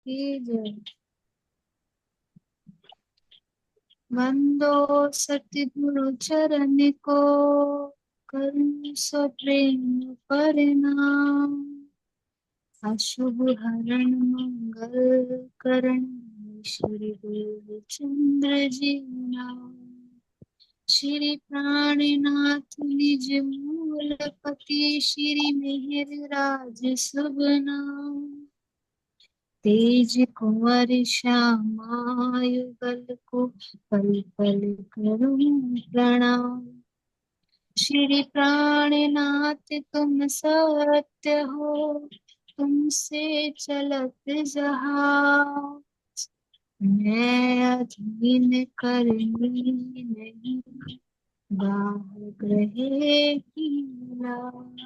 की जय। वंदो सतगुरु चरण को, करुण सो प्रेम परिणाम। अशुभ हरण मंगल करण, श्री गुरु चंद्र जी नाम। श्री प्राणनाथ निज मूल पति, श्री मेहर राज शुभ नाम। तेज कुंवर श्यामा युगल को, पल पल करूं प्रणाम। श्री प्राणनाथ तुम सत्य हो, तुमसे चलत जहां। मैं अधीन करनी नहीं, बाह ग्रहे की लाज।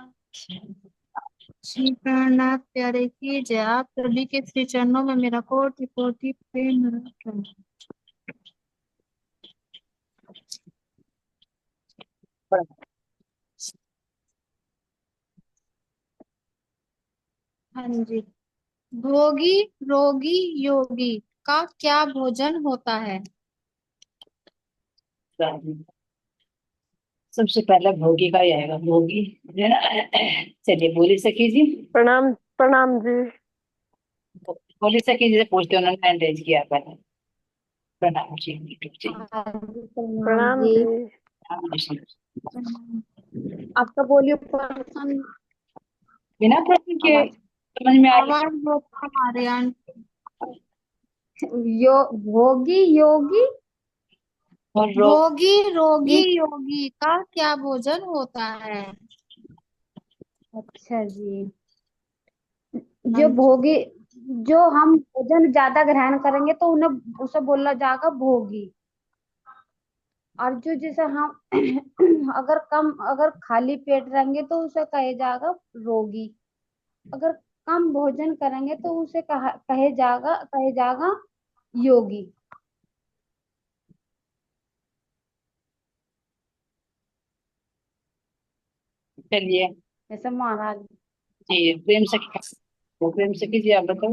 श्री प्राणनाथ प्यारे की जय। आप सभी के श्री चरणों में मेरा कोटि कोटि प्रेम नमस्कार। हाँ जी। भोगी रोगी योगी का क्या भोजन होता है? सबसे पहला भोगी का ही आएगा, भोगी। चलिए, बोली सखी जी। प्रणाम। प्रणाम जी। बोली सखी जी से पूछते, उन्होंने हैंड रेज किया पहले। प्रणाम जी, यूट्यूब जी। हाँ जी, प्रणाम प्रणाम जी। जी। प्रणाम जी। प्रणाम। आपका वॉल्यूम पर्सन बिना प्रश्न के आवाज समझ में आ रही आवाज बहुत कम आ रही है आंटी। भोगी योगी, और भोगी रोगी योगी का क्या भोजन होता है? अच्छा जी। हाँ जो जी। भोगी, जो हम भोजन ज्यादा ग्रहण करेंगे तो उन्हें उसे बोला जाएगा भोगी। और जो जैसे हम अगर खाली पेट रहेंगे तो उसे कहे जाएगा रोगी। अगर कम भोजन करेंगे तो उसे कहे जाएगा योगी। चलिए जैसे महाराज। जी, प्रेम सखी जी, आप बताओ।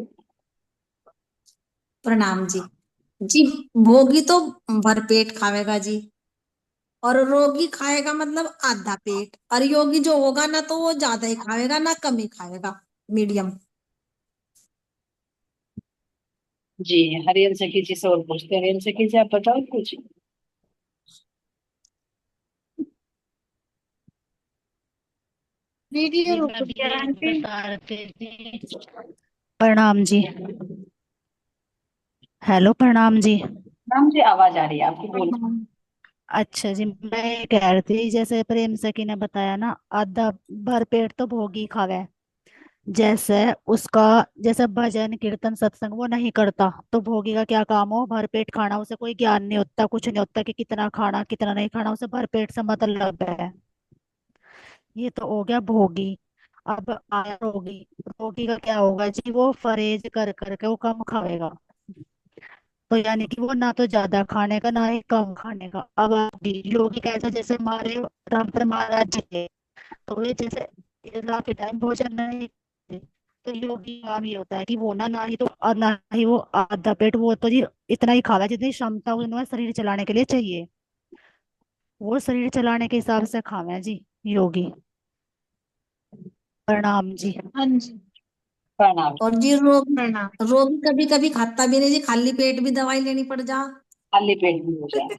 प्रणाम जी। जी, भोगी तो भरपेट खावेगा जी, और रोगी खाएगा मतलब आधा पेट, और योगी जो होगा ना तो वो ज्यादा ही खाएगा ना कम ही खाएगा, मीडियम। जी, हरियन सखी जी से और पूछते हैं। हरियन सखी जी, आप बताओ कुछ। वीडियो जी रुक मैं गया भी आंटी। बता रही थी। प्रणाम जी। हेलो, प्रणाम जी। नाम जी, आवाज आ रही है आपकी, बोल। प्रणाम। अच्छा जी, मैं ये कह रही थी जैसे प्रेम सखी ने बताया ना, आधा भर पेट तो भोगी खावे। जैसे उसका, जैसे भजन कीर्तन सत्संग वो नहीं करता तो भोगी का क्या काम हो? भर पेट खाना, उसे कोई ज्ञान नहीं होता, कुछ नहीं होता कि कितना खाना कितना नहीं खाना, उसे भर पेट से मतलब है। ये तो हो गया भोगी। अब आया रोगी। रोगी का क्या होगा जी? वो परहेज कर करके वो कम खाएगा। तो यानी कि वो ना तो ज्यादा खाने का ना ही कम खाने का। अब योगी, योगी कैसा? जैसे हमारे रामचंद्र महाराज जी थे, तो ये जैसे रात के टाइम भोजन नहीं करते। तो योगी का काम ये होता है कि वो ना ही तो और ना ही वो आधा पेट, वो तो जी इतना ही खावा जितनी क्षमता उन्हें शरीर चलाने के लिए चाहिए। वो शरीर चलाने के हिसाब से खावे जी योगी। प्रणाम जी। हाँ जी। प्रणाम। और जी रोगी, प्रणाम। रोगी कभी कभी खाता भी नहीं जी, खाली पेट भी दवाई लेनी पड़ जा। खाली पेट भी हो जाए।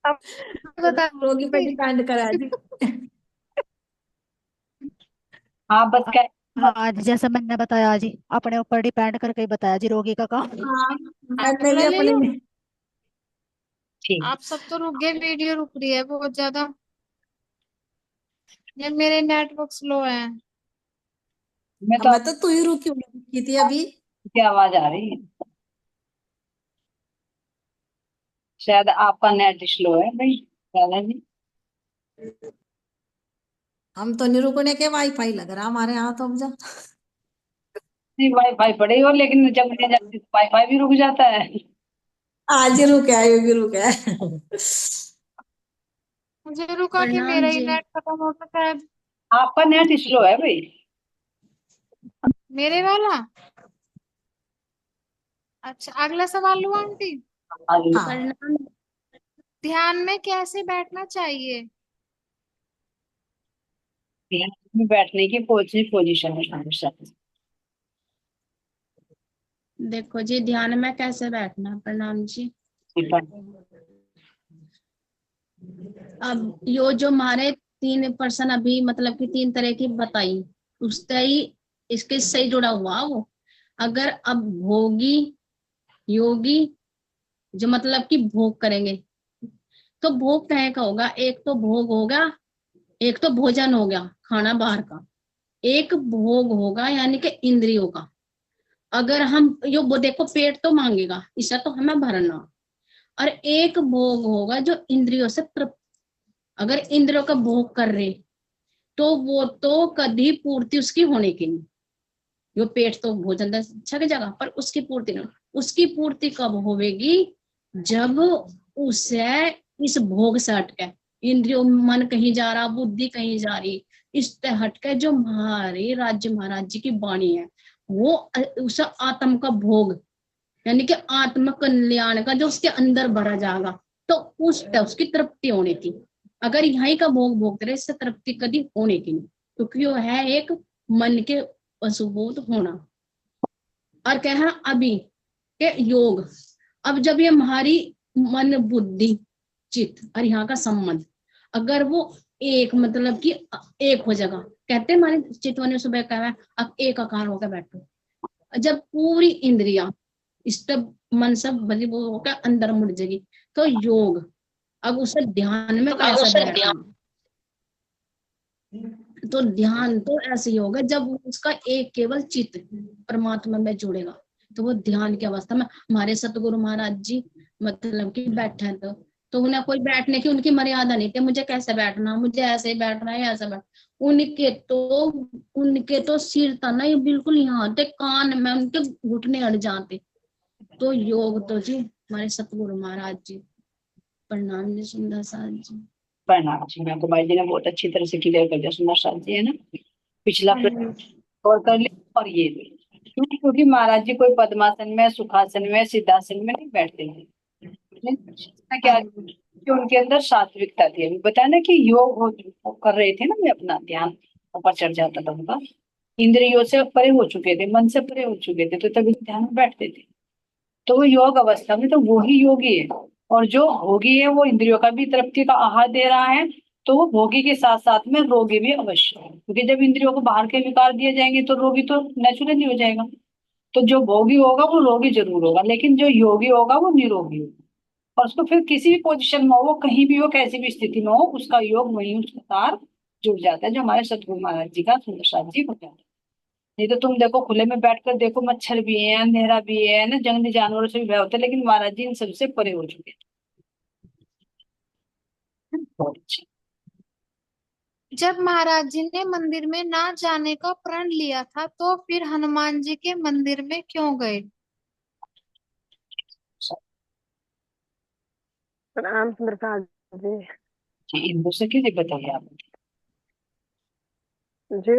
अब बता रोगी पे डिपेंड करा जी। हाँ, बस क्या। हाँ जी, जैसा मैंने बताया जी, अपने ऊपर डिपेंड करके ही बताया जी रोगी का काम। हाँ, मैंने भी अगला ले अपने लो। में। ठीक। आप सब तो रुक गए, वीडियो रुक रही है बहुत ज्यादा। ये मेरे नेटवर्क स्लो है। मैं अब तो मैं तो तू ही रुकी हुई थी अभी। आपकी आवाज आ रही है। शायद आपका नेट स्लो है भाई, ज्यादा नहीं। हम तो नहीं रुकने के, वाईफाई लग रहा हमारे यहाँ तो अब जा। नहीं, वाईफाई पड़े हो, लेकिन जब ले जाती तो वाईफाई भी रुक जाता है। आज ही रुका है, ये भी रुका है। मुझे रुका कि प्रणाम मेरा ही जी। नेट खत्म हो सकता है। आपका नेट स्लो है भाई। मेरे वाला अच्छा, अगला सवाल लो आंटी। आगे हाँ। प्रणाम। ध्यान में कैसे बैठना चाहिए? ध्यान में बैठने की पोजीशन है हमेशा। देखो जी, ध्यान में कैसे बैठना। प्रणाम जी। अब यो जो हमारे 3% अभी मतलब कि 3 तरह की बताई, उससे ही इसके सही जुड़ा हुआ वो। अगर अब भोगी योगी, जो मतलब कि भोग करेंगे, तो भोग कहे का होगा। एक तो भोग होगा, एक तो भोजन हो गया खाना बाहर का, एक भोग होगा यानी कि इंद्रियों का। अगर हम यो वो देखो, पेट तो मांगेगा, इसे तो हमें भरना। और एक भोग होगा जो इंद्रियों से तृप्त। अगर इंद्रियों का भोग कर रहे, तो वो तो कभी पूर्ति उसकी होने की नहीं। यो पेट तो भोजन अच्छा की जगह, पर उसकी पूर्ति नहीं। उसकी पूर्ति कब होगी? जब उसे इस भोग से हटके, इंद्रियों मन कहीं जा रहा, बुद्धि कहीं जा रही, इससे हटके जो हमारे राज्य महाराज जी की वाणी है, वो उसे आत्म का भोग यानी कि आत्म कल्याण का जो उसके अंदर भरा जाएगा, तो उसकी तृप्ति होने की। अगर यहीं का भोग भोगते रहे, इससे तृप्ति कभी होने की नहीं, क्योंकि वो है एक मन के वसुबोध होना। और कह रहा अभी के योग। अब जब ये हमारी मन बुद्धि चित्त और यहाँ का संबंध, अगर वो एक मतलब कि एक हो जाएगा, कहते हैं हमारे चित्त ने सुबह कहा अब एक आकार होकर बैठो। जब पूरी इंद्रियां स्तब मन सब बली वो होकर अंदर मुड़ जाएगी, तो योग। अब उसे ध्यान में कैसे बैठना? तो ध्यान तो ऐसे ही होगा जब उसका एक केवल चित्त परमात्मा में जुड़ेगा, तो वो ध्यान की अवस्था में। हमारे सतगुरु महाराज जी मतलब कि बैठे हैं, तो उन्हें कोई बैठने की उनकी मर्यादा नहीं थी, मुझे कैसे बैठना, मुझे ऐसे ही बैठना है, ऐसा बैठ। उनके तो सिर था ना, ये बिल्कुल यहाँ थे, कान में उनके घुटने अड़ जाते। तो योग तो जी हमारे सतगुरु महाराज जी। प्रणाम जी सुंदर साथ जी। प्रणाम जी। मैं कुमारी जी ने बहुत अच्छी तरह से क्लियर कर दिया, सुंदर साथ जी है ना। पिछला प्रश्न और कर लिया और ये भी। क्योंकि महाराज जी कोई पद्मासन में, सुखासन में, सिद्धासन में नहीं बैठते थे। इसमें क्या कि उनके अंदर सात्विकता थी। अभी बताया ना कि योग वो कर रहे थे ना, मैं अपना ध्यान ऊपर चढ़ जाता था उनका। इंद्रियों से परे हो चुके थे, मन से परे हो चुके थे, तो तभी ध्यान में बैठते थे। तो वो योग अवस्था में तो वो ही योगी है। और जो भोगी है वो इंद्रियों का भी तृप्ति का आहार दे रहा है, तो वो भोगी के साथ साथ में रोगी भी अवश्य है। क्योंकि जब इंद्रियों को बाहर के विकार दिए जाएंगे तो रोगी तो नेचुरली हो जाएगा। तो जो भोगी होगा वो रोगी जरूर होगा, लेकिन जो योगी होगा वो निरोगी होगा। और उसको फिर किसी भी पोजीशन में हो, वो कहीं भी हो, कैसी भी स्थिति में हो, उसका योग वहीं उसके साथ जुड़ जाता है, जो हमारे सतगुरु महाराज जी का सुंदर साथ जी हो जाता है। नहीं तो तुम देखो, खुले में बैठकर देखो, मच्छर भी है, अंधेरा भी है ना, जंगली जानवरों से भी भय होता है, लेकिन महाराज जी इन सबसे परे हो चुके हैं। बहुत अच्छा। जब महाराज जी ने मंदिर में ना जाने का प्रण लिया था, तो फिर हनुमान जी के मंदिर में क्यों गए? प्रणाम सुंदर साथ जी। जी इंदु से किसी बताइए आप। जी,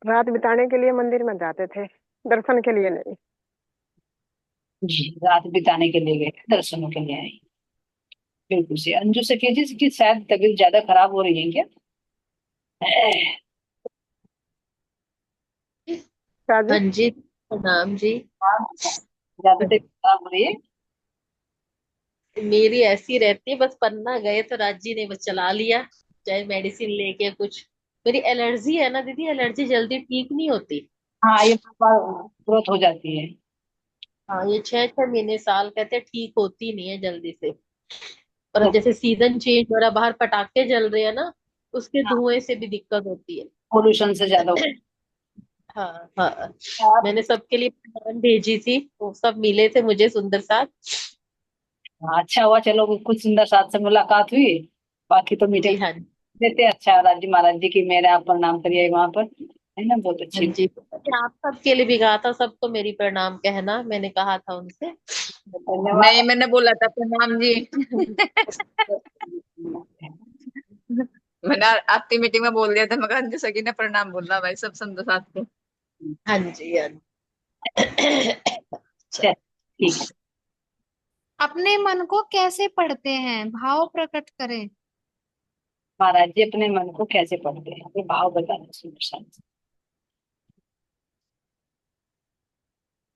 रात बिताने के लिए मंदिर में जाते थे, दर्शन के लिए नहीं। जी रात बिताने के लिए गए, दर्शनों के लिए आए। बिल्कुल से अंजू से कीजिए कि शायद तबीयत ज्यादा खराब हो रही है क्या? साथ हाँ जी। जी, प्रणाम जी। ज्यादा तबीयत खराब हो रही है? मेरी ऐसी रहती है, बस पन्ना गए तो राजी ने बस चला लिया, चाहे मेडिसिन लेके कुछ। मेरी एलर्जी है ना दीदी, एलर्जी जल्दी ठीक नहीं होती। हाँ ये तुरंत हो जाती है। हाँ, ये 6 6 महीने साल कहते हैं, ठीक होती नहीं है जल्दी से। पर अब तो जैसे सीजन चेंज हो रहा, बाहर पटाखे जल रहे हैं ना, उसके धुएं से भी दिक्कत होती है। पोल्यूशन से ज्यादा हाँ हाँ। आप। मैंने सबके लिए प्रणाम भेजी थी, वो सब मिले थे मुझे सुंदर साथ। हाँ, अच्छा हुआ, चलो कुछ सुंदर साथ से मुलाकात हुई। बाकी तो मीठे जी हाँ। देते। अच्छा राज जी महाराज जी की मेरे आप प्रणाम करिए वहां पर, है ना, बहुत हाँ अच्छी। जी, आप सबके लिए भी कहा था, सबको मेरी प्रणाम कहना, मैंने कहा था उनसे। धन्यवाद। नहीं, मैंने बोला था प्रणाम जी। मैंने आपकी मीटिंग में बोल दिया था, मैं कहा अंजू सकी ने प्रणाम बोलना भाई सब संत साथ को। हाँ जी हाँ जी। चल, ठीक है। अपने मन को कैसे पढ़ते हैं, भाव प्रकट करें। महाराज जी अपने मन को कैसे पढ़ते हैं, अपने भाव बताना सुंदर सा।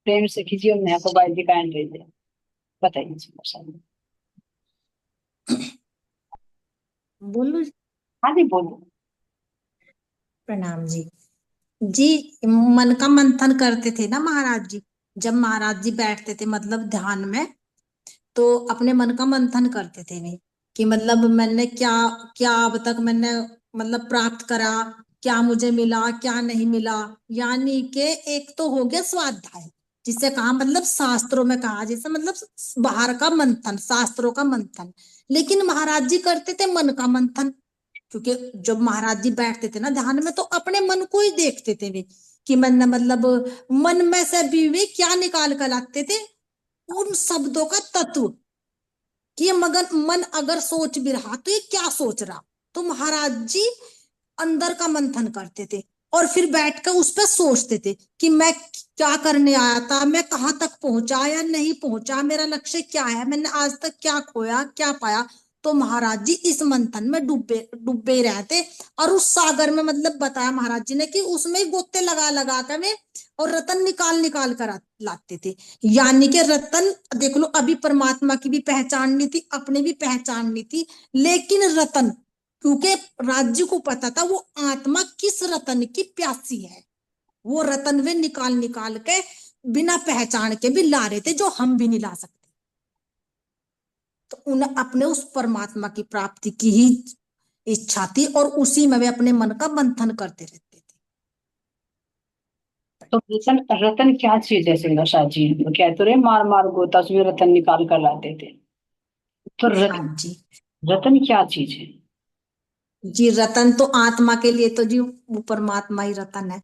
प्रेम से खींचिए और को बाई जी का एंड्रेज है, बताइए सुंदर सा। बोलो। हाँ जी बोलो। प्रणाम जी। जी, मन का मंथन करते थे ना महाराज जी। जब महाराज जी बैठते थे मतलब ध्यान में, तो अपने मन का मंथन करते थे वे, कि मतलब मैंने क्या क्या अब तक मैंने मतलब प्राप्त करा, क्या मुझे मिला क्या नहीं मिला। यानी कि एक तो हो गया स्वाध्याय, जिसे कहा मतलब शास्त्रों में कहा जैसे मतलब बाहर का मंथन, शास्त्रों का मंथन। लेकिन महाराज जी करते थे मन का मंथन, क्योंकि जब महाराज जी बैठते थे ना ध्यान में, तो अपने मन को ही देखते थे वे, कि मन मतलब मन में से भी वे क्या निकाल कर लाते थे, उन शब्दों का तत्व, कि ये मगन मन अगर सोच भी रहा तो ये क्या सोच रहा। तो महाराज जी अंदर का मंथन करते थे, और फिर बैठकर उस पर सोचते थे कि मैं क्या करने आया था, मैं कहाँ तक पहुंचा या नहीं पहुंचा, मेरा लक्ष्य क्या है, मैंने आज तक क्या खोया क्या पाया। तो महाराज जी इस मंथन में डूबे डूबे ही रहते, और उस सागर में मतलब बताया महाराज जी ने कि उसमें ही गोते लगा लगा कर वे और रतन निकाल निकाल कर लाते थे। यानी कि रतन देख लो, अभी परमात्मा की भी पहचान नहीं थी, अपनी भी पहचान नहीं थी, लेकिन रतन, क्योंकि राज्य को पता था वो आत्मा किस रतन की प्यासी है, वो रतन वे निकाल निकाल के बिना पहचान के भी ला रहे थे, जो हम भी नहीं ला सकते। तो उन्हें अपने उस परमात्मा की प्राप्ति की ही इच्छा थी, और उसी में वे अपने मन का मंथन करते रहते थे। तो रतन रतन क्या चीज है सुंदर सा जी, तो कहते तो रहे मार मार गोता उसमें रतन निकाल कर लाते थे। तो हाँ जी। रतन क्या चीज है। जी, रतन तो आत्मा के लिए तो जी वो परमात्मा ही रतन है।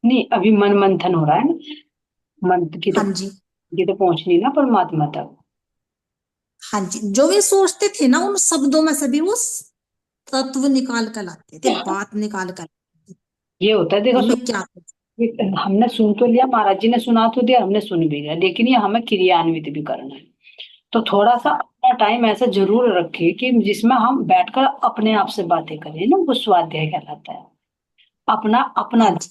नहीं अभी मन मंथन हो रहा है ना, मन की तो हाँ जी। ये तो पहुंचनी ना परमात्मा तक। हाँ जी, जो वे सोचते थे ना उन शब्दों में से भी वो तत्व निकाल कर लाते थे, बात निकाल कर लाते थे, ये होता है देखो कि मैं क्या करूं। हमने सुन तो लिया, महाराज जी ने सुना तो दिया, हमने सुन भी लिया, लेकिन ये हमें क्रियान्वित भी करना है। तो थोड़ा सा अपना टाइम ऐसा जरूर रखे कि जिसमें हम बैठकर अपने आप से बातें करें ना, वो स्वाध्याय कहलाता है। अपना अपना हाँ जी।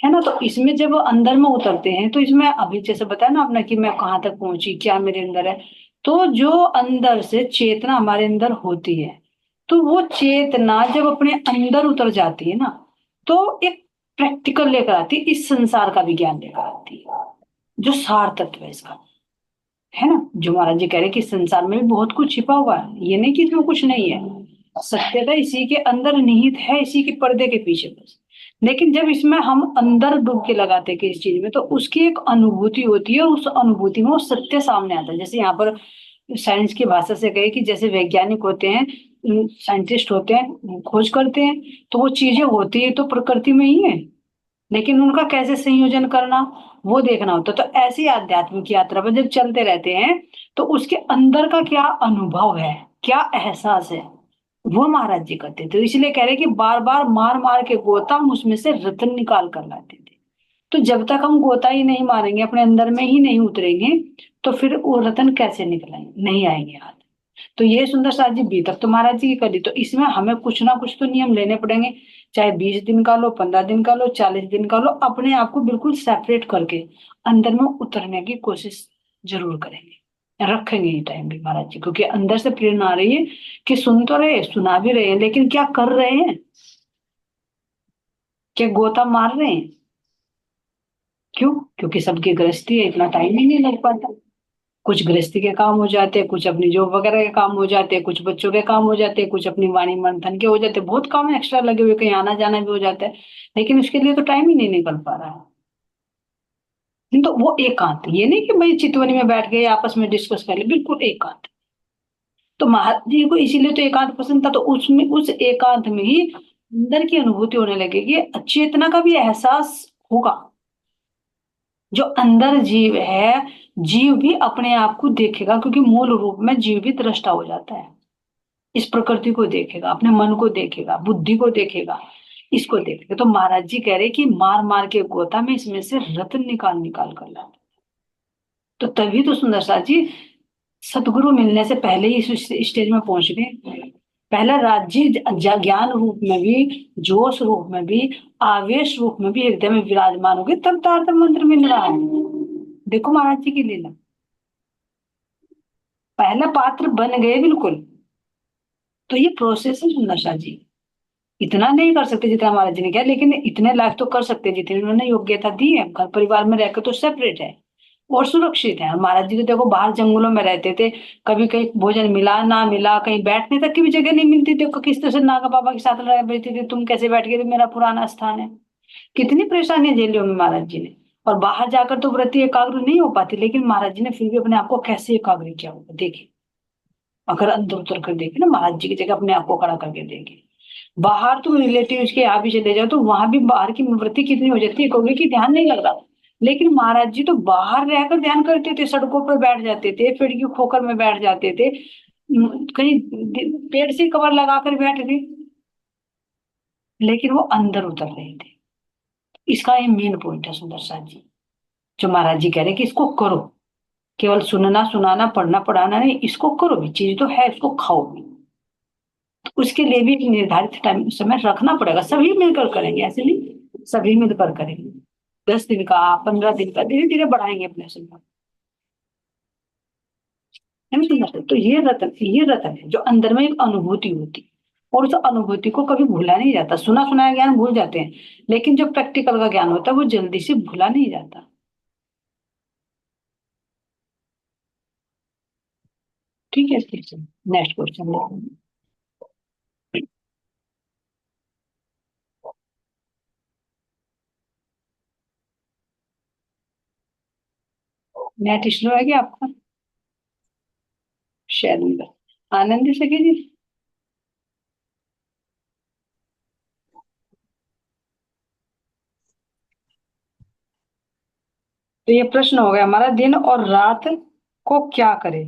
है ना। तो इसमें जब अंदर में उतरते हैं तो इसमें अभी जैसे बताया ना आपने कि मैं कहाँ तक पहुंची, क्या मेरे अंदर है। तो जो अंदर से चेतना हमारे अंदर होती है, तो वो चेतना जब अपने अंदर उतर जाती है ना, तो एक प्रैक्टिकल लेकर आती है, इस संसार का विज्ञान लेकर आती है, जो सार तत्व है इसका, है ना। जो महाराज जी कह रहे हैं कि संसार में भी बहुत कुछ छिपा हुआ है, ये नहीं कि इसमें कुछ नहीं है। सत्यता इसी के अंदर निहित है, इसी के पर्दे के पीछे बस। लेकिन जब इसमें हम अंदर डुबकी लगाते हैं किसी चीज में, तो उसकी एक अनुभूति होती है, और उस अनुभूति में वो सत्य सामने आता है। जैसे यहाँ पर साइंस की भाषा से कहे कि जैसे वैज्ञानिक होते हैं, साइंटिस्ट होते हैं, खोज करते हैं, तो वो चीजें होती है तो प्रकृति में ही है, लेकिन उनका कैसे संयोजन करना वो देखना होता है। तो ऐसी आध्यात्मिक यात्रा पर जब चलते रहते हैं, तो उसके अंदर का क्या अनुभव है, क्या एहसास है, वो महाराज जी करते थे। तो इसलिए कह रहे कि बार बार मार मार के गोता हम उसमें से रत्न निकाल कर लाते थे। तो जब तक हम गोता ही नहीं मारेंगे, अपने अंदर में ही नहीं उतरेंगे, तो फिर वो रत्न कैसे निकलेंगे, नहीं आएंगे हाथ। तो ये सुंदर साथ जी बीतक तो महाराज जी की कर दी, तो इसमें हमें कुछ ना कुछ तो नियम लेने पड़ेंगे। चाहे 20 दिन का लो, 15 दिन का लो, 40 दिन का लो, अपने आप को बिल्कुल सेपरेट करके अंदर में उतरने की कोशिश जरूर करेंगे, रखेंगे ये टाइम भी महाराज जी, क्योंकि अंदर से प्रेरणा आ रही है कि सुन तो रहे, सुना भी रहे हैं, लेकिन क्या कर रहे हैं, क्या गोता मार रहे हैं। क्यों? क्योंकि सबकी गृहस्थी है, इतना टाइम ही नहीं लग पाता। कुछ गृहस्थी के काम हो जाते हैं, कुछ अपनी जॉब वगैरह के काम हो जाते हैं, कुछ बच्चों के काम हो जाते हैं, कुछ अपनी वाणी मंथन के हो जाते हैं, बहुत काम एक्स्ट्रा लगे हुए, कहीं आना जाना भी हो जाता है, लेकिन उसके लिए तो टाइम ही नहीं निकल पा रहा है। नहीं तो वो एकांत, ये नहीं कि भाई चितवनी में बैठ गए आपस में डिस्कस कर ले, बिल्कुल एकांत। तो महाराज जी को इसीलिए तो एकांत पसंद था, तो उसमें उस एकांत में ही अंदर की अनुभूति होने लगेगी, चेतना का भी एहसास होगा। जो अंदर जीव है, जीव भी अपने आप को देखेगा, क्योंकि मूल रूप में जीव भी दृष्टा हो जाता है। इस प्रकृति को देखेगा, अपने मन को देखेगा, बुद्धि को देखेगा, इसको देखेगा। तो महाराज जी कह रहे कि मार मार के गोता में इसमें से रत्न निकाल निकाल कर लाते। तो तभी तो सुंदर साथ जी सतगुरु मिलने से पहले ही इस स्टेज में पहुंच गए। पहला राज्य ज्ञान रूप में भी, जोश रूप में भी, आवेश रूप में भी एकदम विराजमान हो गए, तब तारतम मंत्र मिल रहा है। देखो महाराज जी की लीला, पहला पात्र बन गए बिल्कुल। तो ये प्रोसेस है सुंदर शाह जी। इतना नहीं कर सकते जितना महाराज जी ने किया, लेकिन इतने लायक तो कर सकते हैं जितनी उन्होंने योग्यता दी है। घर परिवार में रहकर तो सेपरेट है और सुरक्षित है। और महाराज जी तो देखो बाहर जंगलों में रहते थे, कभी कहीं भोजन मिला ना मिला, कहीं बैठने तक की भी जगह नहीं मिलती थी। किस तरह से नागा बाबा के साथ रह बैठती थी, तुम कैसे बैठ गए, तो मेरा पुराना स्थान है। कितनी परेशानियां झेली होंगी महाराज जी ने। और बाहर जाकर तो व्रती एकाग्र नहीं हो पाती, लेकिन महाराज जी ने फिर भी अपने आप को कैसे एकाग्र किया होगा देखिए। अगर अंदर उतर कर देखे ना, महाराज जी की जगह अपने आप को खड़ा करके देखे। बाहर तुम रिलेटिव्स के यहाँ भी चले जाओ तो वहां भी बाहर की वृत्ति कितनी हो जाती है, कहोगे कि ध्यान नहीं लग रहा। लेकिन महाराज जी तो बाहर रहकर ध्यान करते थे, सड़कों पर बैठ जाते थे, पेड़ की खोकर में बैठ जाते थे, कहीं पेड़ से कवर लगाकर बैठ थे, लेकिन वो अंदर उतर रहे थे। इसका ये मेन पॉइंट है सुंदर साथ जी, जो महाराज जी कह रहे हैं कि इसको करो। केवल सुनना सुनाना पढ़ना पढ़ाना नहीं, इसको करो भी, चीज तो है, इसको खाओ भी। तो उसके लिए भी एक निर्धारित टाइम समय रखना पड़ेगा। सभी मिलकर करेंगे, ऐसे नहीं, सभी मिलकर करेंगे। 10 दिन का, 15 दिन का, धीरे धीरे बढ़ाएंगे अपने समय। है ना सुंदर साथ? तो ये रतन है जो अंदर में एक अनुभूति होती है। और उस अनुभूति को कभी भूला नहीं जाता। सुना सुनाया ज्ञान भूल जाते हैं, लेकिन जो प्रैक्टिकल का ज्ञान होता है वो जल्दी से भूला नहीं जाता। ठीक है, नेक्स्ट क्वेश्चन। नेट स्लो है क्या आपका? शैलेंद्र, आनंद सके जी। तो ये प्रश्न हो गया हमारा, दिन और रात को क्या करे,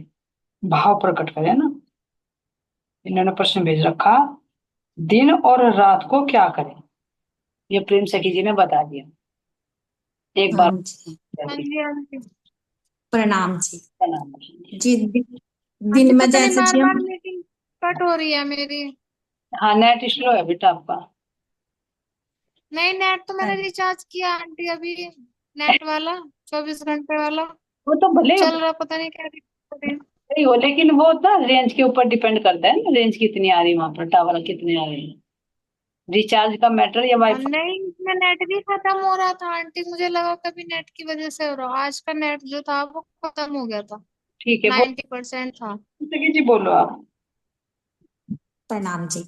भाव प्रकट करे ना। इन्होंने प्रश्न भेज रखा, दिन और रात को क्या करे। ये प्रेम सखी जी ने बता दिया। एक हाँ बार जी। हाँ जी हाँ जी। प्रणाम जी। का नाम है। जी आंटी दिन में पता नहीं जैसे बार जी बार हम, मीटिंग कट हो रही है मेरी। हाँ नेट स्लो है बेटा आपका। नहीं, नेट तो मैंने रिचार्ज किया आंटी अभी, नेट वाला 24 घंटे वाला वो तो भले चल रहा, पता नहीं क्या दिक्कत हो रही है। सही हो, लेकिन वो ना रेंज के ऊपर डिपेंड करता है ना, रेंज कितनी आ रही है वहां पर, टावर कितने आ रहे हैं। रिचार्ज का मैटर या और वाईफाई। नहीं, इसमें नेट भी खत्म हो रहा था आंटी, मुझे लगा कभी नेट की वजह से हो रहा। आज का नेट जो था वो खत्म हो गया था, ठीक है, 90% था। सखी जी बोलो आप। प्रणाम जी।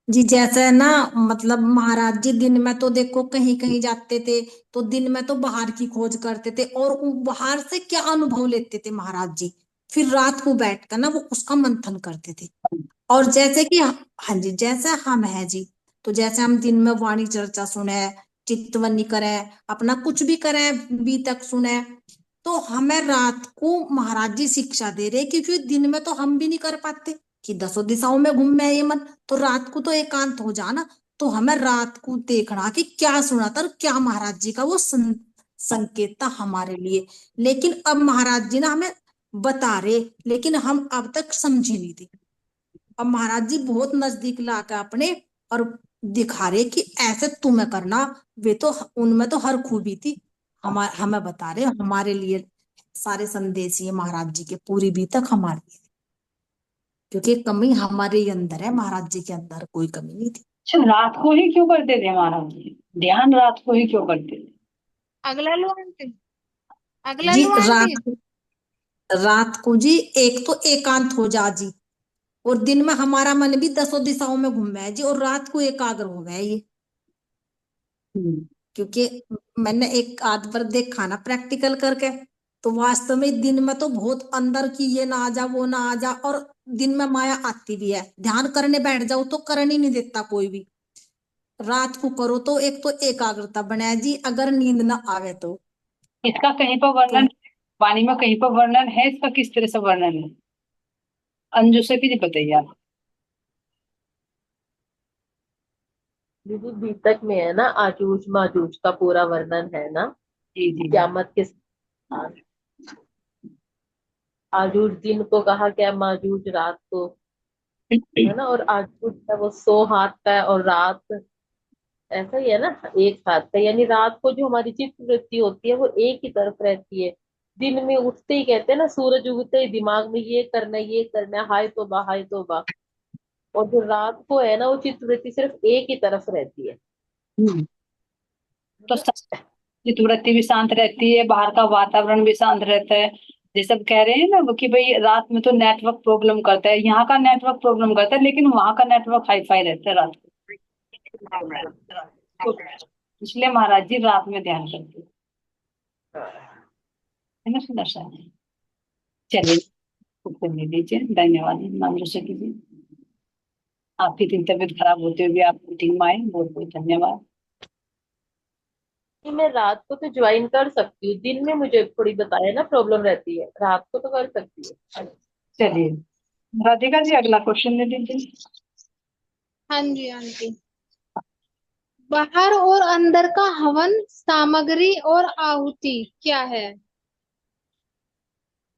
जी जैसे ना, मतलब महाराज जी दिन में तो देखो कहीं कहीं जाते थे, तो दिन में तो बाहर की खोज करते थे और बाहर से क्या अनुभव लेते थे महाराज जी, फिर रात को बैठकर ना वो उसका मंथन करते थे। और जैसे कि हाँ जी, जैसे हम है जी, तो जैसे हम दिन में वाणी चर्चा सुने, चितवनी करें, अपना कुछ भी करें, बी तक सुने, तो हमें रात को महाराज जी शिक्षा दे रहे, क्योंकि दिन में तो हम भी नहीं कर पाते कि दसों दिशाओं में घूमे ये मन, तो रात को तो एकांत हो जाना। तो हमें रात को देखना कि क्या सुना था और क्या महाराज जी का वो संकेत था हमारे लिए। लेकिन अब महाराज जी ना हमें बता रहे, लेकिन हम अब तक समझे नहीं थे। अब महाराज जी बहुत नजदीक लाकर अपने और दिखा रहे कि ऐसे तुम्हें करना। वे तो उनमें तो हर खूबी थी, हमें बता रहे हमारे लिए सारे संदेश ये महाराज जी के पूरी भी तक हमारे लिए, क्योंकि कमी हमारे ही अंदर है, महाराज जी के अंदर कोई कमी नहीं थी। अच्छा, रात को ही क्यों करते थे महाराज जी ध्यान, रात को ही क्यों करते थे? अगला लो आंटी, अगला जी लो आंटी। रात को जी एक तो एकांत हो जा जी, और दिन में हमारा मन भी दसों दिशाओं में घूम है जी, और रात को एकाग्र हो गया ये। हम्म। क्योंकि मैंने एक आध बार देखा ना प्रैक्टिकल करके, तो वास्तव में दिन में तो बहुत अंदर की ये ना आ जा वो ना आ जा, और दिन में माया आती भी है, ध्यान करने बैठ जाओ तो करने ही नहीं देता कोई भी। रात को करो तो एक तो एकाग्रता बने जी, अगर नींद ना आवे तो। इसका कहीं पर वर्णन, तो वाणी में कहीं पर वर्णन है इसका, किस तरह से वर्णन है? अंजू सखी जी बताइए आप। दीदी बीतक में है ना, आजूज माजूज का पूरा वर्णन है ना, जी जी जी। क्यामत के स्थान। आजूज दिन को कहा गया, माजूज रात को, है ना। और आजूज है वो 100 हाथ का है, और रात ऐसा ही है ना, एक हाथ का। यानी रात को जो हमारी चित्त वृत्ति होती है वो एक ही तरफ रहती है। दिन में उठते ही कहते हैं ना, सूरज उगते ही दिमाग में ये करना है, ये करना है, हाय तौबा हाय तौबा। और जो रात को है ना, वो चित्त वृत्ति सिर्फ एक ही तरफ रहती है हम्म। तो ना। चित्तवृत्ति भी शांत रहती है, बाहर का वातावरण भी शांत रहता है। जैसे सब कह रहे हैं ना वो कि भाई रात में तो नेटवर्क प्रॉब्लम करता है, यहाँ का नेटवर्क प्रॉब्लम करता है, लेकिन वहां का नेटवर्क हाई फाई रहता है रात को। तो इसलिए महाराज जी रात में ध्यान करते हैं, है ना सुदर्शन जी। चलिए उसको ले लीजिए, धन्यवाद मंजूषा जी। आपकी इतनी तबीयत खराब होते हुए भी आप मीटिंग में आए, बहुत बहुत धन्यवाद। कि मैं रात को तो ज्वाइन कर सकती हूँ, दिन में मुझे थोड़ी बताया ना प्रॉब्लम रहती है, रात को तो कर सकती है। चलिए राधिका जी अगला क्वेश्चन ले लीजिए। हाँ जी हाँ जी। बाहर और अंदर का हवन, सामग्री और आहुति क्या है?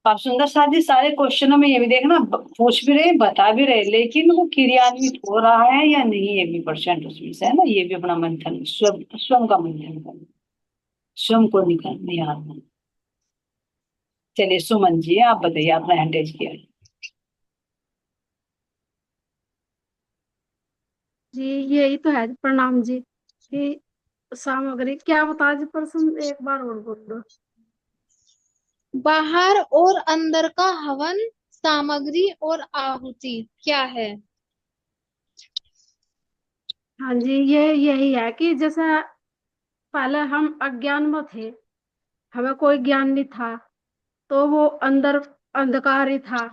आप सुंदर साथ जी सारे क्वेश्चनों में ये भी देखना, पूछ भी रहे बता भी रहे, लेकिन वो क्रियान्वित हो रहा है या नहीं ये भी परसेंट उसमें से है ना, ये भी अपना मंथन स्वयं स्वयं का मंथन करना, स्वयं को निहारना। चलिए सुमन जी आप बताइए, आपने हैंड रेज किया है। जी यही तो है, प्रणाम जी। कि सामग्री क्या बता जी, प्रश्न एक बार और बोल दो। बाहर और अंदर का हवन, सामग्री और आहुति क्या है? हाँ जी, ये यही है कि जैसे पहले हम अज्ञान में थे, हमें कोई ज्ञान नहीं था, तो वो अंदर अंधकार ही था।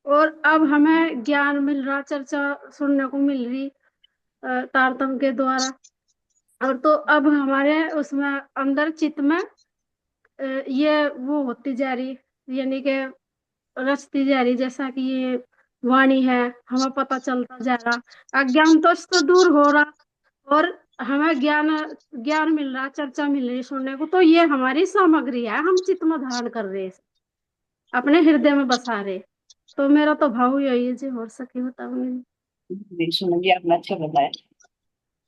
और अब हमें ज्ञान मिल रहा, चर्चा सुनने को मिल रही तारतम के द्वारा। और तो अब हमारे उसमें अंदर चित्त में ये वो होती जा रही, यानी कि रचती जा रही, जैसा कि ये वाणी है, हमें पता चलता जा रहा, अज्ञान तो इससे दूर हो रहा। और हमें ज्ञान ज्ञान मिल रहा, चर्चा मिल रही सुनने को, तो ये हमारी सामग्री है, हम चित्त में धारण कर रहे हैं, अपने हृदय में बसा रहे। तो मेरा तो भाव यही है जी, और सके बताऊंगी। नहीं सुमन जी आपने अच्छा बताया।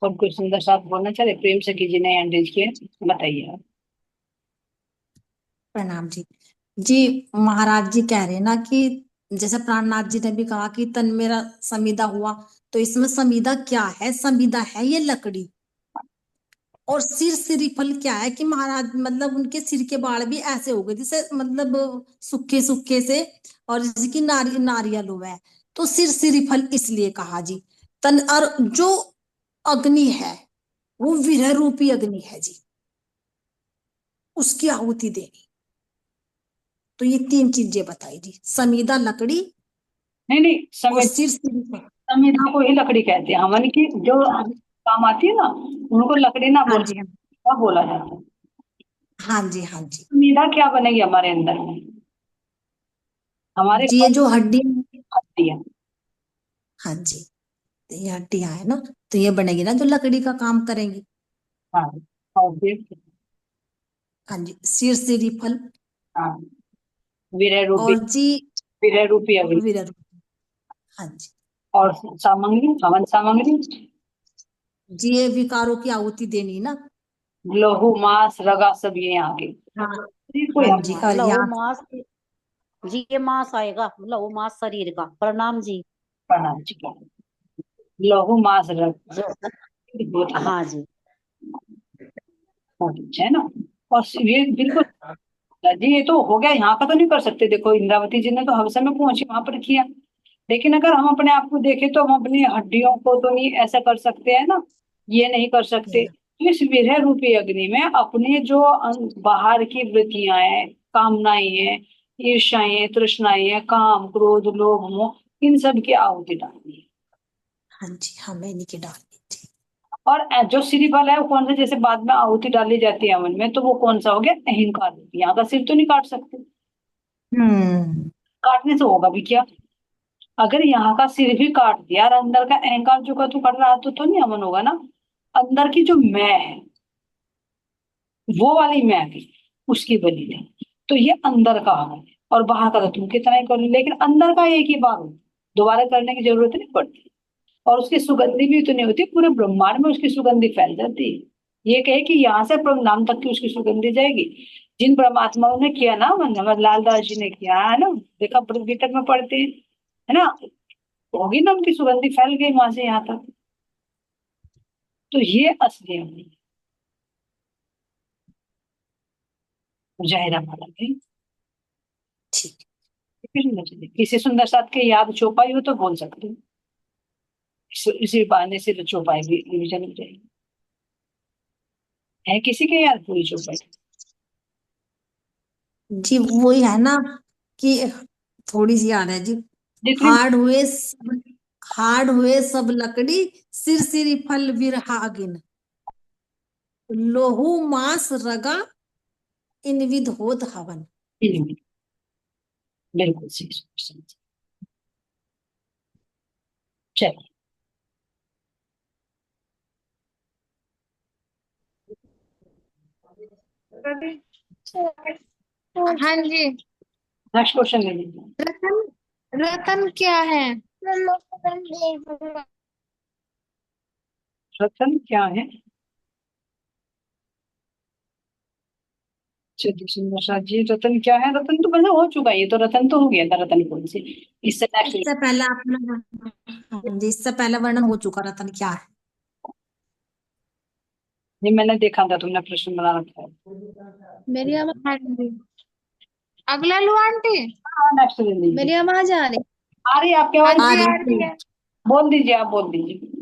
और कोई सुंदर साथ बोलना चाहे, प्रेम से जी ने हैंड रेज किए, बताइए आप। प्रणाम जी। जी महाराज जी कह रहे हैं ना कि जैसे प्राणनाथ जी ने भी कहा कि तन मेरा समीदा हुआ, तो इसमें समीदा क्या है? समीदा है ये लकड़ी। और सिर श्रीफल क्या है कि महाराज मतलब उनके सिर के बाल भी ऐसे हो गए जैसे मतलब सूखे सूखे से, और जैसे कि नारियल हुआ है। तो सिर श्रीफल इसलिए कहा जी। तन और जो अग्नि है वो विरह रूपी अग्नि है जी, उसकी आहुति देनी। तो ये तीन चीजें बताई जी, समीदा लकड़ी नहीं नहीं, और समय सिर श्रीफल। संविधा को ही लकड़ी कहते हैं, हवन की जो काम आती है ना उनको लकड़ी ना हाँ बोला, जी हाँ, क्या बोला जाता है। हाँ जी हाँ जी। संविधा क्या बनेगी हमारे अंदर में, हमारे जी ये कौन जो हड्डी, हड्डी है। हाँ जी, तो ये हड्डियां है ना, तो ये बनेगी ना जो लकड़ी का काम करेंगी। हाँ और फिर हाँ जी, सिर श्रीफल हाँ विरह रूपी, और जी विरह रूपी अग्नि। विरह रूपी। हाँ जी। और सामग्री, हवन सामग्री जी ये विकारों की आहुति देनी ना। लौह मांस रगा सब ये यहाँ के, हाँ शरीर को हाँ यहाँ जी, पे और लहू यहाँ मास जी, ये मास आएगा, लहू मास शरीर का। प्रणाम जी। प्रणाम जी का। लौह मांस रग जो होता है, हाँ जी। बहुत अच्छा है ना। और ये बिल्कुल जी, ये तो हो गया, यहाँ का तो नहीं कर सकते। देखो इंद्रावती जी ने तो हवस में पहुंची वहां पर किया, लेकिन अगर हम अपने आप को देखें तो हम अपनी हड्डियों को तो नहीं ऐसा कर सकते है ना, ये नहीं कर सकते। तो इस विरह रूपी अग्नि में अपने जो बाहर की वृत्तियां हैं, कामनाएं हैं, ईर्ष्याएं हैं, तृष्णाएं हैं, काम क्रोध लोभ मोह, इन सब की आहुति डालनी है। हाँ जी, हमें नहीं के डालनी थी। और जो श्रीफल है वो कौन सा, जैसे बाद में आहुति डाली जाती है हवन में, तो वो कौन सा हो गया, अहंकार। यहाँ का सिर तो नहीं काट सकते, काटने से होगा भी क्या। अगर यहाँ का सिर भी काट दिया और अंदर का अहंकार जो का तू कर रहा तो नहीं अमन होगा ना। अंदर की जो मैं है, वो वाली मैं भी उसकी बलि है, तो ये अंदर का हवन है। और बाहर का तो तुम कितना ही कर लो, लेकिन अंदर का एक ही बार हो, दोबारा करने की जरूरत नहीं पड़ती। और उसकी सुगंधि भी उतनी होती है, पूरे ब्रह्मांड में उसकी सुगंधि फैल जाती है। ये कहे कि यहाँ से परम तक की उसकी सुगंधि जाएगी। जिन परमात्माओं ने किया ना, हमारे लालदास जी ने किया है ना, देखा गीता में पढ़ते हैं, है ना, होगी ना, उनकी सुगंधि फैल गई वहां से यहाँ तक। तो ये असली है, मुजाहिरा वाला है। ठीक। किसी सुंदर साथ के याद चौपाई हो तो बोल सकते हैं, इसी बहाने से तो चौपाई भी रिविजन हो जाएगी। है किसी के याद पूरी चौपाई? जी वही है ना कि थोड़ी सी याद है जी। जितनी हार्ड हुए सब, हार्ड हुए सब लकड़ी, सिर सिर फल विरहागिन, लोहू मांस रगा, इन विध होत हवन। बिल्कुल सही समझ। चलिए हाँ जी। नेक्स्ट क्वेश्चन ले लीजिए। रतन, रतन क्या है? रतन क्या है? चलिए सुंदर साथ जी, रतन क्या है? रतन तो मतलब हो चुका है, ये तो रतन तो हो गया था। रतन कौन से? इससे नेक्स्ट इससे पहले अपना, हाँ जी, इससे पहले वर्णन हो चुका रतन क्या है। ये मैंने देखा था, तुमने प्रश्न बना रखा है। मेरी आवाज हाँ जी। अगला लो आंटी। हाँ नेक्स्ट ले मेरी लीजिए। आवाज आ रही? आ रही है आपकी हाँ आवाज? आ जी, रही आ रही है। बोल दीजिए, आप बोल दीजिए।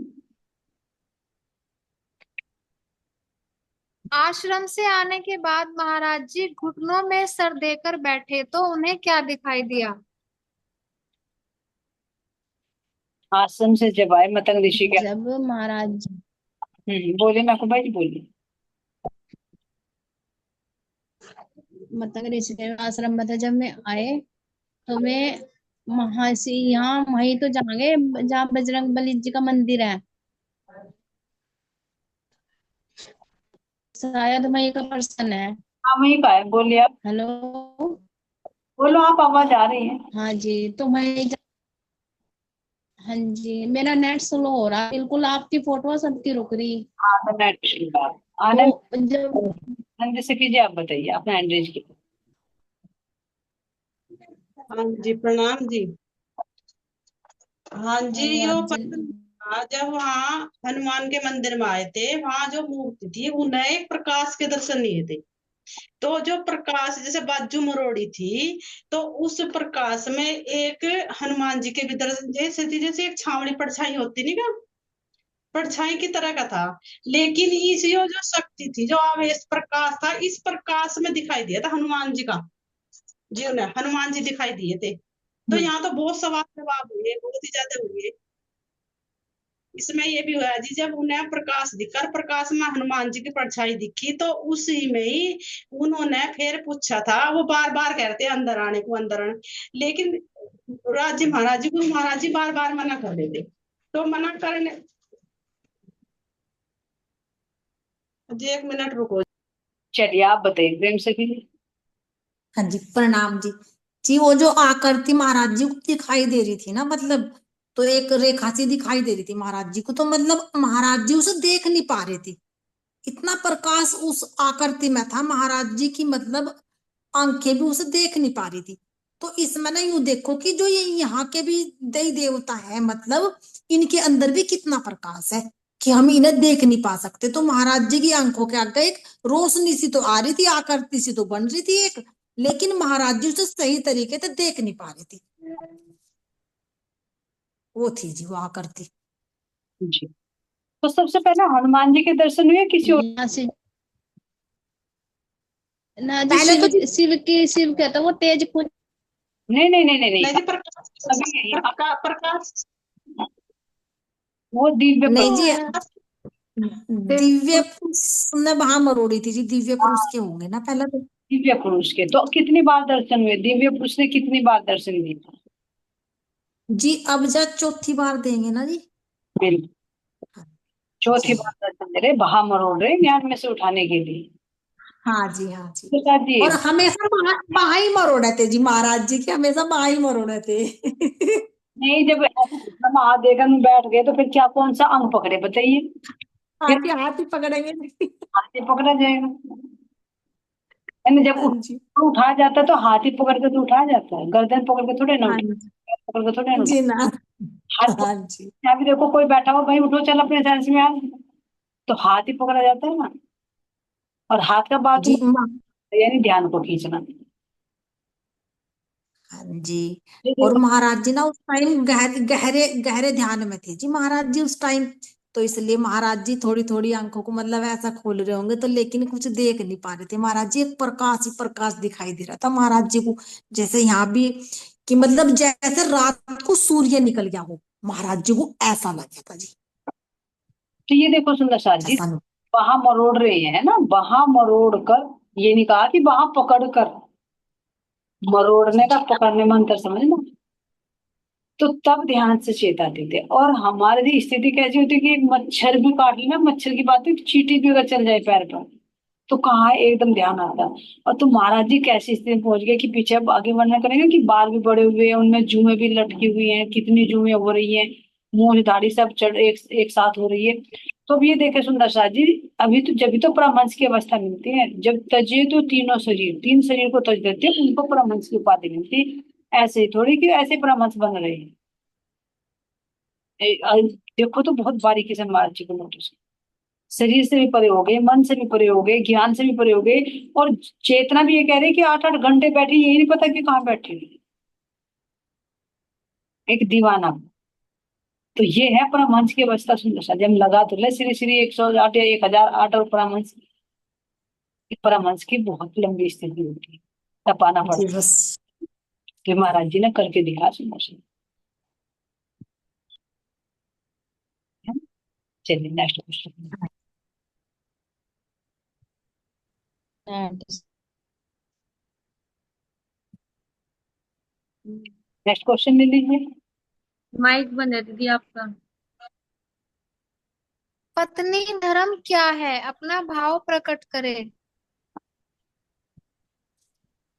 आश्रम से आने के बाद महाराज जी घुटनों में सर देकर बैठे तो उन्हें क्या दिखाई दिया? आश्रम से जब आए मतंग ऋषि के। जब महाराज जी बोलिए मैं आपको भाई बोलिए। मतलब ऋषि के आश्रम में थे, जब मैं आए तो मैं वहां से यहाँ वहीं तो जाएंगे जहाँ बजरंग बली जी का मंदिर है, शायद वहीं का पर्सन है। हाँ वही का है, बोलिए आप। हेलो। बोलो आप, आवाज आ रही है। हाँ जी, तो हाँ जी, मेरा नेट स्लो हो रहा है बिल्कुल, आपकी फोटो सबकी रुक रही। हाँ तो नेट आनंद, तो जब आनंद से कीजिए, आप बताइए अपना एंड्रेज की। हाँ जी, प्रणाम जी। हाँ जी, यो पसंद था जब वहाँ हनुमान के मंदिर में आए थे, वहाँ जो मूर्ति थी उन्हें एक प्रकाश के दर्शन लिए थे। तो जो प्रकाश जैसे बाजू मरोड़ी थी, तो उस प्रकाश में एक हनुमान जी के भी दर्शन जैसे थी, जैसे एक छावनी परछाई होती नहीं का, परछाई की तरह का था। लेकिन इस यो जो शक्ति थी, जो आवेश प्रकाश था, इस प्रकाश में दिखाई दिया था हनुमान जी का, जी उन्हें हनुमान जी दिखाई दिए थे। तो यहाँ तो बहुत सवाल जवाब हुए, बहुत ही ज्यादा हुए। इसमें ये भी हुआ जी, जब उन्हें प्रकाश दिखा, प्रकाश में हनुमान जी की परछाई दिखी, तो उसी में ही उन्होंने फिर पूछा था, वो बार बार कहते अंदर आने को, अंदर आने, लेकिन राज जी महाराज जी, गुरु महाराज जी बार बार मना कर देते। तो मना करने जी, एक मिनट रुको। चलिए आप बताइए प्रेम से कीजिए। हाँ जी, प्रणाम जी। जी वो जो आकृति महाराज जी को दिखाई दे रही थी ना, मतलब तो एक रेखा सी दिखाई दे रही थी महाराज जी को, तो मतलब महाराज जी उसे देख नहीं पा रहे थे, इतना प्रकाश उस आकृति में था महाराज जी की, मतलब आंखें भी उसे देख नहीं पा रही थी। तो इसमें ना यूं देखो कि जो ये यहाँ के भी देवी देवता है, मतलब इनके अंदर भी कितना प्रकाश है कि हम इन्हें देख नहीं पा सकते। तो महाराज जी की आंखों के आगे एक रोशनी सी तो आ रही थी, आकृति सी तो बन रही थी एक, लेकिन महाराज जी उसे सही तरीके से देख नहीं पा रही थी। वो थी जी वो आकृति। जी, तो सबसे पहले हनुमान जी के दर्शन हुए किसी और? यहाँ से ना जी, पहले तो शिव कहता वो तेज पुंज। नहीं नहीं नहीं नहीं नहीं जी, नहीं, प्रकाश अभी यही प्रकाश वो दिव्य नहीं जी, प्रकाश दिव्य पुरुष ने वहां मरोड़ी थी जी, दिव्य पुरुष के होंगे ना पहले तो। दिव्य पुरुष के तो कितनी बार दर्शन हुए? दिव्य पुरुष ने कितनी बार दर्शन दिए? जी अब जा चौथी बार देंगे ना जी। बिल्कुल, चौथी जी बार दर्शन दे रहे, बहा मरोड़ रहे ज्ञान में से उठाने के लिए। हाँ जी, हाँ जी। प्रसाद जी और हमेशा बाहा ही मरोड़े थे जी, महाराज जी के हमेशा बाहा ही मरोड़े थे। नहीं, जब ऐसा महादेवन में बैठ गए तो फिर क्या कौन सा अंग पकड़े बताइए? फिर हाथ ही पकड़ेंगे। हाथ ही पकड़ा जाएगा। यानी जब हाँ जी, उठाया जाता है तो हाथ ही पकड़ के तो उठाया जाता है, गर्दन पकड़ के थोड़े ना हाँ उठा, जी, पकड़ के थोड़े ना जी उठा। ना। हाथ हाँ जी, यहाँ भी देखो, कोई बैठा हो, भाई उठो चल अपने सेंस में आ, तो हाथ ही पकड़ा जाता है ना। और हाथ का बात जी यानी ध्यान को खींचना। हाँ जी। ये और देखो, महाराज जी ना उस टाइम गहरे गहरे गहरे ध्यान में थे जी महाराज जी उस टाइम। तो इसलिए महाराज जी थोड़ी थोड़ी आंखों को मतलब ऐसा खोल रहे होंगे तो, लेकिन कुछ देख नहीं पा रहे थे महाराज जी। एक प्रकाश ही प्रकाश दिखाई दे रहा था महाराज जी को, जैसे यहाँ भी कि मतलब जैसे रात को सूर्य निकल गया हो, महाराज जी को ऐसा लगा था जी। तो ये देखो सुंदर सार जी, ऐसा नहीं। वहां मरोड़ रहे हैं ना, वहां मरोड़ कर, ये नहीं कहा कि वहां पकड़ कर, मरोड़ने का पकड़ने में अंतर समझना। तो तब ध्यान से चेताते थे। और हमारी स्थिति कैसी होती है कि मच्छर भी काट लेना, मच्छर की बात है, चींटी भी अगर चल जाए पैर पर तो कहाँ एकदम ध्यान आता। और तो महाराज जी कैसी स्थिति में पहुंच गए कि पीछे अब आगे वर्णन करेंगे कि बाल भी बड़े हुए हैं, उनमें जुएं भी लटकी हुई हैं, कितनी जुएं हो रही हैं, मूंछ दाढ़ी सब चढ़ एक साथ हो रही है। तो अब ये देखे सुंदर साथ जी, अभी तो जब भी तो परमहंस की अवस्था मिलती है, जब तजे तो तीनों शरीर, तीन शरीर को तज देते हैं, उनको परमहंस की उपाधि मिलती है। ऐसे ही थोड़ी कि ऐसे परमहंस बन रहे हैं। देखो तो बहुत बारीकी से महाराज जी को नोटिस, शरीर से भी परे हो गए, मन से भी परे हो गए, ज्ञान से भी परे हो गए। और चेतना भी ये कह रही है कि 8-8 घंटे बैठी, यही नहीं पता कि कहाँ बैठी हुई है। एक दीवाना। तो ये है परमहंस की अवस्था सुंदर सा, जब लगा तो ले श्री श्री 108 या 1008 और परमहंस। परमहंस की बहुत लंबी स्थिति होती है, तपाना जी पड़ता बस। है। जो महाराज जी ने करके दिखा सुंदर सा। चलिए नेक्स्ट क्वेश्चन। नेक्स्ट क्वेश्चन ले लीजिए। माइक बंद है दीदी आपका। पत्नी धर्म क्या है, अपना भाव प्रकट करे।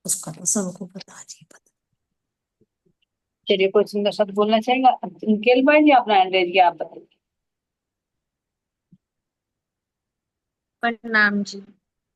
उसका तो सबको पता जी, पता। चलिए कोई सुंदर शब्द बोलना चाहेगा? केल भाई जी अपना हैंड रेज किया, आप बताइए। प्रणाम जी।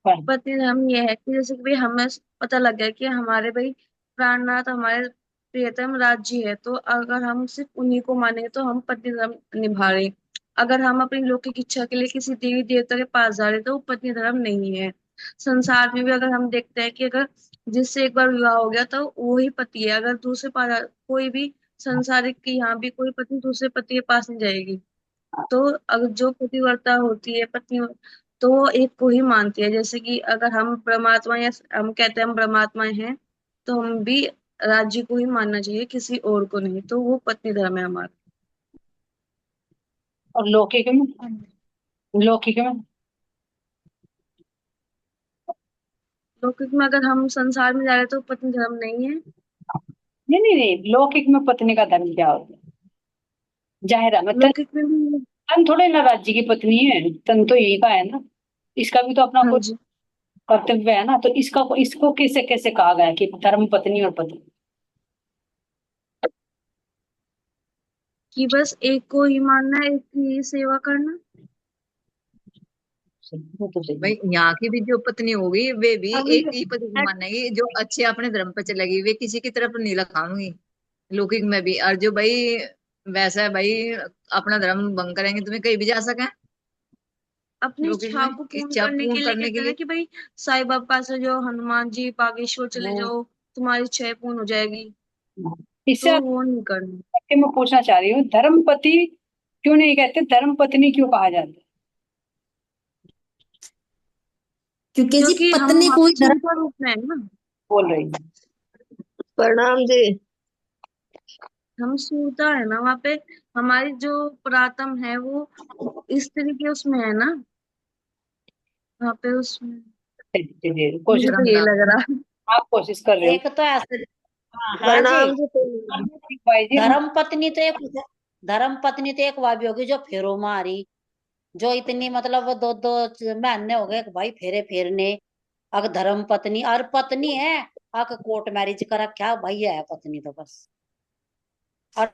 हाँ। पति धर्म यह है कि जैसे कि भाई हमें पता लग गया कि हमारे भाई प्राणनाथ हमारे प्रियतम राज्य है, तो अगर हम सिर्फ उन्हीं को मानेंगे तो हम पति धर्म निभा रहे हैं। अगर हम अपनी लौकिक इच्छा के लिए किसी देवी देवता के पास जा रहे हैं तो वो पति धर्म नहीं है। संसार में भी अगर हम देखते हैं कि अगर जिससे एक बार विवाह हो गया तो वो ही पति है, अगर दूसरे पास कोई भी संसारिक की यहाँ भी कोई पत्नी दूसरे पति के पास नहीं जाएगी। तो अगर जो पतिव्रता होती है पत्नी, तो वो एक को ही मानती है। जैसे कि अगर हम परमात्मा या हम कहते हैं हम परमात्मा हैं, तो हम भी राज्य को ही मानना चाहिए, किसी और को नहीं। तो वो पत्नी धर्म है हमारा। और लौकिक में, लौकिक में लौकिक में अगर हम संसार में जा रहे हैं तो पत्नी धर्म नहीं है। नहीं नहीं नहीं, लौकिक में पत्नी का धर्म क्या होता है? जाहिर है मैं लौकिक में भी। तन थोड़े ना राज्य की पत्नी है, तन तो यही का है ना। इसका भी तो अपना हाँ कोई जी। कर्तव्य है ना। तो इसका इसको कैसे कैसे कहा गया कि धर्म पत्नी और पति? कि बस एक को ही मानना, एक की ही सेवा करना। वो तो सही भाई है। यहाँ की भी जो पत्नी होगी वे भी अब एक ही पति को मानेगी, जो अच्छे अपने धर्म पर चलेगी, वे किसी की तरफ नहीं लखाऊंगी। लौकिक में भी, और जो भाई वैसा है भाई, अपना धर्म भंग करेंगे तुम्हें कहीं भी जा सके। अपनी लौकिक इच्छा में को पूर्ण इच्छा करने के पूर्ण लिए करने कहते के हैं ना लिए। कि भाई साईं बाबा से जो हनुमान जी बागेश्वर चले हम्म, जाओ, तुम्हारी इच्छा पूर्ण हो जाएगी। इससे तो वो नहीं करना। आगे मैं पूछना चाह रही हूँ, धर्म पति क्यों नहीं कहते, धर्म पत्नी क्यों कहा जाता है? क्योंकि जी क्योंकि हम पत्नी वहाँ को पे ही धर्म। चिंता रूप में है ना। बोल रही हूँ। प्रणाम जी। हम सूता है ना वहाँ पे। हमारी जो प्रातम है वो इस तरीके उसमें है ना, वहाँ पे उसमें। चलिए कोशिश, मुझे तो धर्म ये लग राम। रहा। आप कोशिश कर रहे हो। एक तो ऐसे। हाँ जी। प्रणाम जी। भाई जी हम, धर्म पत्नी तो एक, धर्म पत्नी तो एक वावी होगी जो फेरो मारी, जो इतनी मतलब 2-2 महीने हो गए भाई फेरे फेरने, अग धर्म पत्नी और पत्नी है। अग कोर्ट मैरिज कर रखा भाई है पत्नी तो बस। और